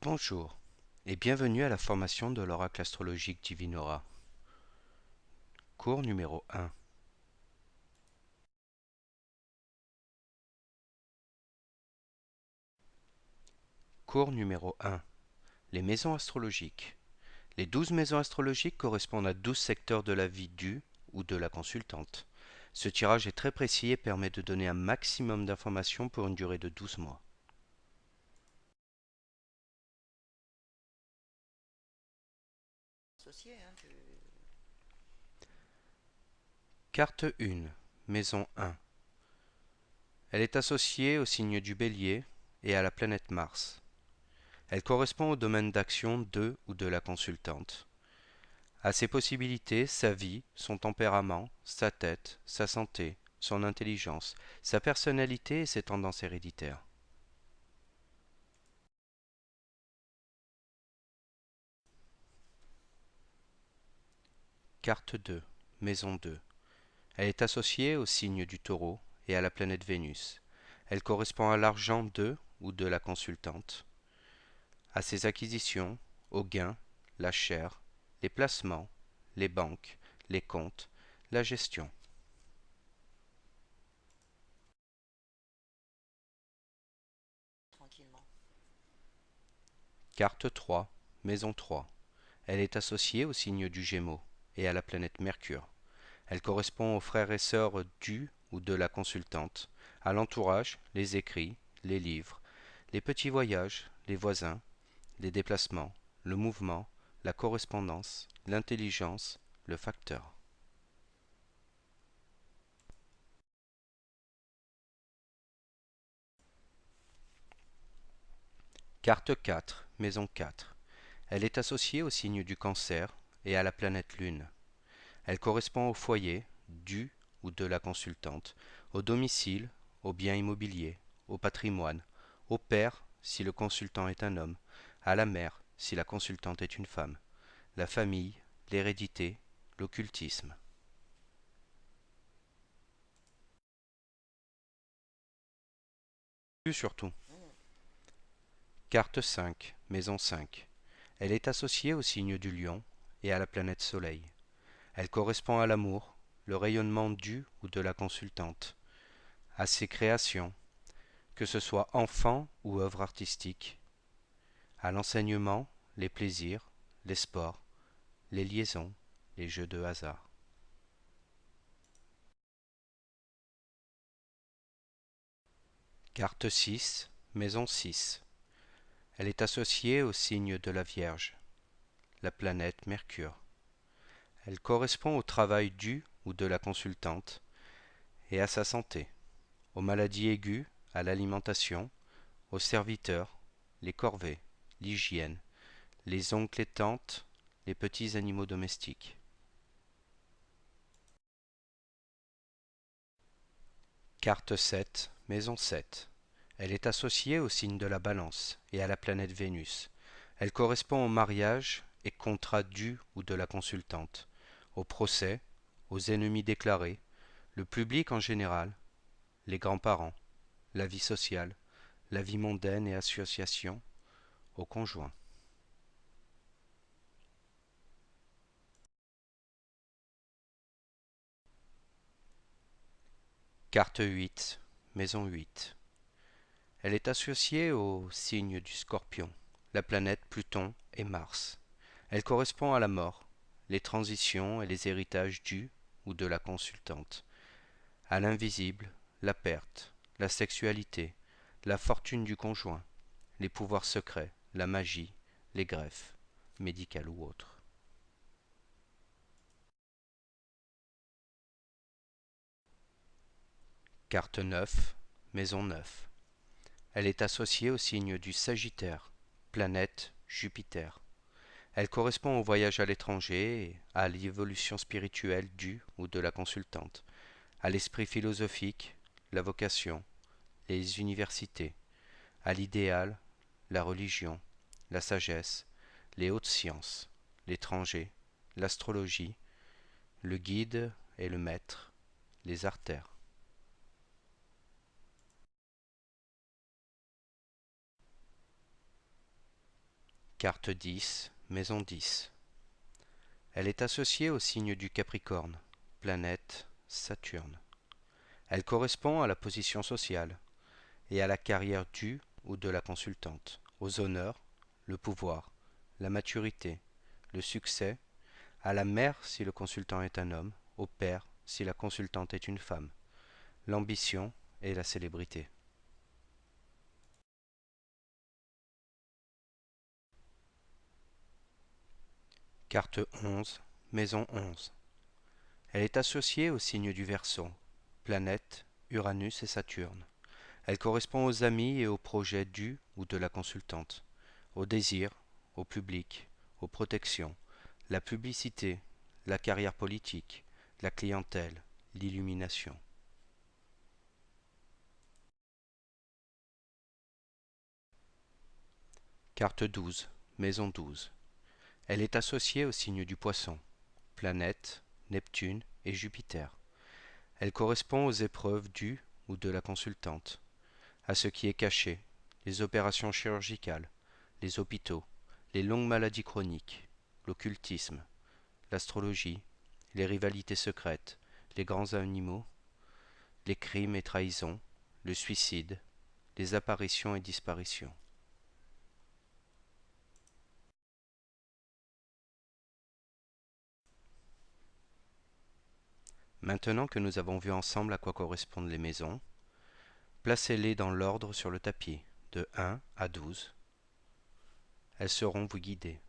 Bonjour et bienvenue à la formation de l'oracle astrologique Divinora. Cours numéro 1. Cours numéro 1. Les maisons astrologiques. Les 12 maisons astrologiques correspondent à 12 secteurs de la vie du ou de la consultante. Ce tirage est très précis et permet de donner un maximum d'informations pour une durée de 12 mois. Carte 1. Maison 1. Elle est associée au signe du Bélier et à la planète Mars. Elle correspond au domaine d'action de ou de la consultante. À ses possibilités, sa vie, son tempérament, sa tête, sa santé, son intelligence, sa personnalité et ses tendances héréditaires. Carte 2. Maison 2. Elle est associée au signe du Taureau et à la planète Vénus. Elle correspond à l'argent de ou de la consultante, à ses acquisitions, aux gains, la chair, les placements, les banques, les comptes, la gestion. Carte 3. Maison 3. Elle est associée au signe du Gémeaux et à la planète Mercure. Elle correspond aux frères et sœurs du ou de la consultante, à l'entourage, les écrits, les livres, les petits voyages, les voisins, les déplacements, le mouvement, la correspondance, l'intelligence, le facteur. Carte 4, Maison 4. Elle est associée au signe du Cancer et à la planète Lune. Elle correspond au foyer, du ou de la consultante, au domicile, au bien immobilier, au patrimoine, au père si le consultant est un homme, à la mère si la consultante est une femme, la famille, l'hérédité, l'occultisme. Surtout. Carte 5, Maison 5. Elle est associée au signe du Lion et à la planète Soleil. Elle correspond à l'amour, le rayonnement du ou de la consultante, à ses créations, que ce soit enfant ou œuvre artistique, à l'enseignement, les plaisirs, les sports, les liaisons, les jeux de hasard. Carte 6, Maison 6. Elle est associée au signe de la Vierge, la planète Mercure. Elle correspond au travail du ou de la consultante et à sa santé, aux maladies aiguës, à l'alimentation, aux serviteurs, les corvées, l'hygiène, les oncles et tantes, les petits animaux domestiques. Carte 7, Maison 7. Elle est associée au signe de la Balance et à la planète Vénus. Elle correspond au mariage et contrat du ou de la consultante, au procès, aux ennemis déclarés, le public en général, les grands-parents, la vie sociale, la vie mondaine et association, au conjoint. Carte 8, Maison 8. Elle est associée au signe du Scorpion, la planète Pluton et Mars. Elle correspond à la mort, les transitions et les héritages du ou de la consultante, à l'invisible, la perte, la sexualité, la fortune du conjoint, les pouvoirs secrets, la magie, les greffes, médicales ou autres. Carte 9, Maison 9. Elle est associée au signe du Sagittaire, planète Jupiter. Elle correspond au voyage à l'étranger et à l'évolution spirituelle du ou de la consultante, à l'esprit philosophique, la vocation, les universités, à l'idéal, la religion, la sagesse, les hautes sciences, l'étranger, l'astrologie, le guide et le maître, les artères. Carte 10, maison 10. Elle est associée au signe du Capricorne, planète Saturne. Elle correspond à la position sociale et à la carrière du ou de la consultante, aux honneurs, le pouvoir, la maturité, le succès, à la mère si le consultant est un homme, au père si la consultante est une femme, l'ambition et la célébrité. Carte 11, maison 11. Elle est associée au signe du Verseau, planète Uranus et Saturne. Elle correspond aux amis et aux projets du ou de la consultante, aux désirs, au public, aux protections, la publicité, la carrière politique, la clientèle, l'illumination. Carte 12, maison 12. Elle est associée au signe du Poisson, planète Neptune et Jupiter. Elle correspond aux épreuves du ou de la consultante, à ce qui est caché, les opérations chirurgicales, les hôpitaux, les longues maladies chroniques, l'occultisme, l'astrologie, les rivalités secrètes, les grands animaux, les crimes et trahisons, le suicide, les apparitions et disparitions. Maintenant que nous avons vu ensemble à quoi correspondent les maisons, placez-les dans l'ordre sur le tapis, de 1 à 12. Elles seront vous guider.